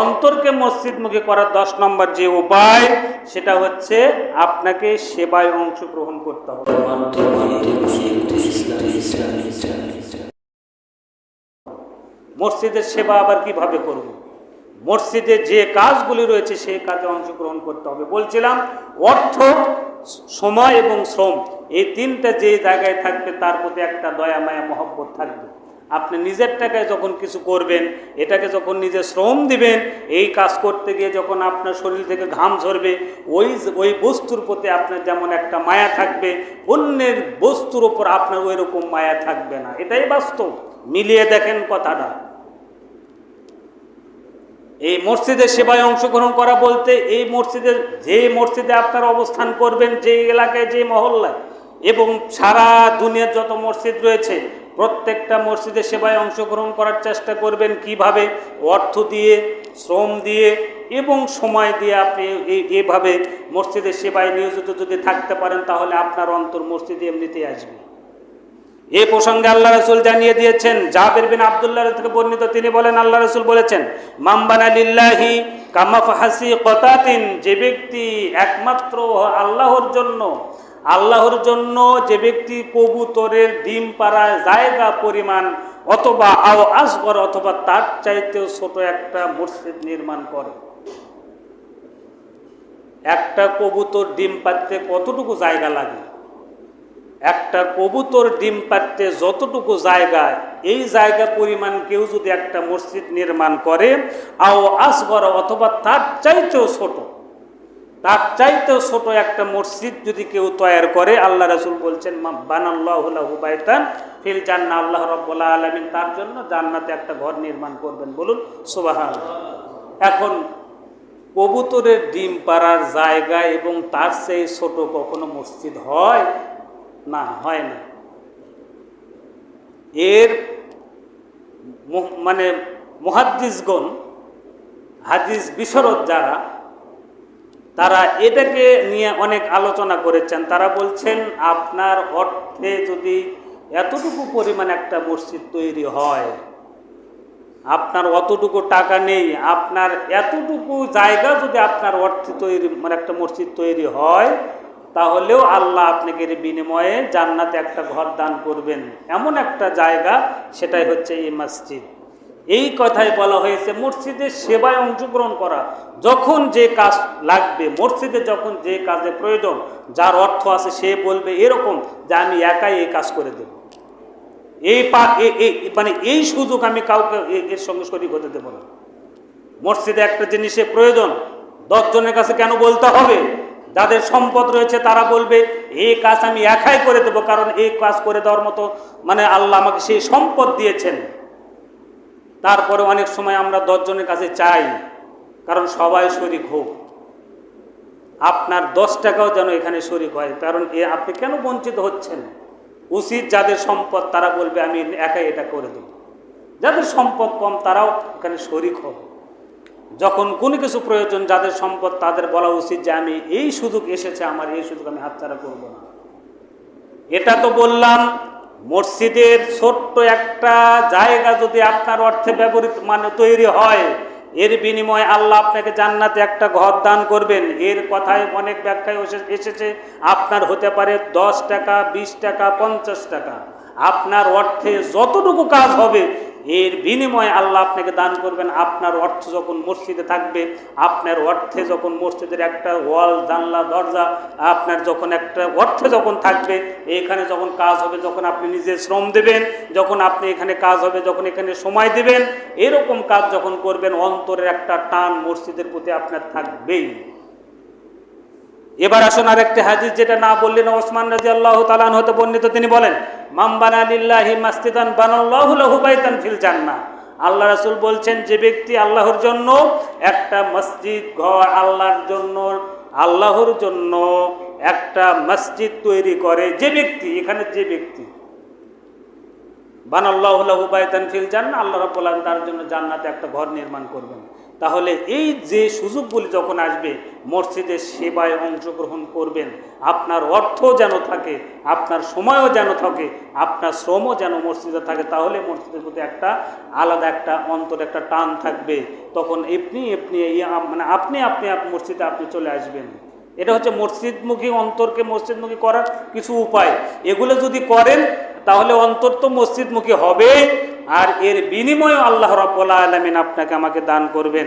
অন্তরকে মসজিদমুখী করার 10 নম্বর যে উপায়, সেটা হচ্ছে আপনাকে সেবায় অংশগ্রহণ করতে হবে। মসজিদের সেবা আবার কিভাবে করব? মসজিদে যে কাজগুলি রয়েছে সেই কাজে অংশগ্রহণ করতে হবে। বলছিলাম অর্থ, সময় এবং শ্রম, এই তিনটা যে জায়গায় থাকবে তার প্রতি একটা দয়া মায়া মহব্বত থাকবে। আপনি নিজের টাকায় যখন কিছু করবেন, এটাকে যখন নিজে শ্রম দিবেন, এই কাজ করতে গিয়ে যখন আপনার শরীর থেকে ঘাম ঝরবে, ওই বস্তুর প্রতি আপনার যেমন একটা মায়া থাকবে, অন্যের বস্তুর ওপর আপনার ওই রকম মায়া থাকবে না। এটাই বাস্তব। মিলিয়ে দেখেন কথাটা। এই মসজিদের সেবায় অংশগ্রহণ করা বলতে, এই মসজিদে আপনার অবস্থান করবেন, যে এলাকায়, যে মহল্লায়, এবং সারা দুনিয়ার যত মসজিদ রয়েছে প্রত্যেকটা মসজিদের সেবায় অংশগ্রহণ করার চেষ্টা করবেন। কিভাবে? অর্থ দিয়ে, শ্রম দিয়ে এবং সময় দিয়ে। আপনি এইভাবে মসজিদের সেবায় নিয়োজিত যদি থাকতে পারেন, তাহলে আপনার অন্তর মসজিদে এমনিতেই আসবে। এই প্রসঙ্গে আল্লাহ রাসূল জানিয়ে দিয়েছেন, জাবির বিন আব্দুল্লাহ থেকে বর্ণিত, তিনি বলেন, আল্লাহ রাসূল বলেছেন, মামবানা লিল্লাহি কামাফহাসি কতাতিন, যে ব্যক্তি একমাত্র আল্লাহর জন্য যে ব্যক্তি কবুতরের ডিম পাড়া জায়গা পরিমাণ অথবা আও আসগর, অথবা তার চাইতেও ছোট একটা মসজিদ নির্মাণ করে। একটা কবুতর ডিম পাড়তে কতটুকু জায়গা লাগে? একটা কবুতর ডিম পাড়তে যতটুকু জায়গা, এই জায়গা পরিমাণ কেউ যদি একটা মসজিদ নির্মাণ করে, আও আসগর, অথবা তার চাইতেও ছোট একটা মসজিদ যদি কেউ তৈরি করে, আল্লাহ রাসূল বলছেন, বানাল্লাহু লাহু বাইতান ফিল জান্নাহ, আল্লাহ রাব্বুল আলামিন তার জন্য জান্নাতে একটা ঘর নির্মাণ করবেন। বলুন সুবহানাল্লাহ। এখন কবুতরের ডিম পাড়ার জায়গা এবং তার চেয়ে ছোট কখনো মসজিদ হয় না? হয় না। এর মানে মুহাদ্দিসগণ, হাদিস বিশারদ যারা, তারা এটাকে নিয়ে অনেক আলোচনা করেছেন। তারা বলছেন, আপনার অর্থে যদি এতটুকু পরিমাণ একটা মসজিদ তৈরি হয়, আপনার অতটুকু টাকা নেই, আপনার এতটুকু জায়গা যদি আপনার অর্থে তৈরি, মানে একটা মসজিদ তৈরি হয়, তাহলেও আল্লাহ আপনাকে এর বিনিময়ে জান্নাতে একটা ঘর দান করবেন। এমন একটা জায়গা, সেটাই হচ্ছে এই মসজিদ। এই কথাই বলা হয়েছে মসজিদের সেবায় অংশগ্রহণ করা। যখন যে কাজ লাগবে, মসজিদে যখন যে কাজে প্রয়োজন, যার অর্থ আছে সে বলবে এরকম যে আমি একাই এই কাজ করে দেব, মানে এই সুযোগ আমি কাউকে এর সঙ্গে শরীক হতে দেব না। মসজিদে একটা জিনিসের প্রয়োজন, 10 জনের কাছে কেন বলতে হবে? যাদের সম্পদ রয়েছে তারা বলবে এই কাজ আমি একাই করে দেব, কারণ এই কাজ করে দেওয়ার মতো মানে আল্লাহ আমাকে সেই সম্পদ দিয়েছেন। তারপরে অনেক সময় আমরা 10 জনের কাছে চাই, কারণ সবাই শরীক হোক, আপনার 10 টাকাও যেন এখানে শরীক হয়, কারণ আপনি কেন বঞ্চিত হচ্ছেন? উচিত যাদের সম্পদ তারা বলবে আমি একাই এটা করে দেব, যাদের সম্পদ কম তারাও এখানে শরীক হবে। যখন কোনো কিছু প্রয়োজন, যাদের সম্পদ তাদের বলা উচিত যে আমি এই সুযোগ এসেছে, আমার এই সুযোগ আমি হাতছাড়া করব না। এটা তো বললাম মসজিদের ছোট্ট একটা জায়গা যদি আপনার অর্থে ব্যবহৃত মানে তৈরি হয়, এর বিনিময়ে আল্লাহ আপনাকে জান্নাতে একটা ঘর দান করবেন। এর কথায় অনেক ব্যাখ্যায় এসেছে, আপনার হতে পারে 10 টাকা, 20 টাকা, 50 টাকা। আপনার অর্থে যতটুকু কাজ হবে, এর বিনিময়ে আল্লাহ আপনাকে দান করবেন। আপনার অর্থ যখন মসজিদে থাকবে, আপনার অর্থে যখন মসজিদের একটা ওয়াল, জানলা, দরজা, আপনার যখন একটা অর্থে যখন থাকবে, এখানে যখন কাজ হবে, যখন আপনি নিজে শ্রম দেবেন, যখন আপনি এখানে কাজ হবে, যখন এখানে সময় দেবেন, এরকম কাজ যখন করবেন, অন্তরের একটা টান মসজিদের প্রতি আপনার থাকবেই। এবার আসুন আরেকটি হাদিস, যেটা না বললেন, ওসমান রাদিয়াল্লাহু তাআলা আনহু হতে বর্ণিত, তিনি বলেন, মান বানা লিল্লাহি মাসজিদান বানাল্লাহু লাহু বাইতান ফিল জান্নাহ। আল্লাহ রাসূল বলছেন, যে ব্যক্তি আল্লাহর জন্য একটা মসজিদ ঘর, আল্লাহর জন্য একটা মসজিদ তৈরি করে, যে ব্যক্তি, এখানে যে ব্যক্তি বানাল্লাহু লাহু বাইতান ফিল জান্নাহ, আল্লাহ রাব্বুল আলামিন তার জন্য জান্নাতে একটা ঘর নির্মাণ করবেন। তাহলে এই যে সুযোগগুলি যখন আসবে মসজিদের সেবায় অংশগ্রহণ করবেন, আপনার অর্থ যেন থাকে, আপনার সময়ও যেন থাকে, আপনার শ্রমও যেন মসজিদে থাকে, তাহলে মসজিদের প্রতি একটা আলাদা একটা অন্তর একটা টান থাকবে। তখন আপনি মসজিদে আপনি চলে আসবেন। এটা হচ্ছে মসজিদমুখী অন্তরকে মসজিদমুখী করার কিছু উপায়। এগুলো যদি করেন তাহলে অন্তর তো মসজিদমুখী হবে, আর এর বিনিময়ে আল্লাহ রাব্বুল আলামিন আপনাকে আমাকে দান করবেন।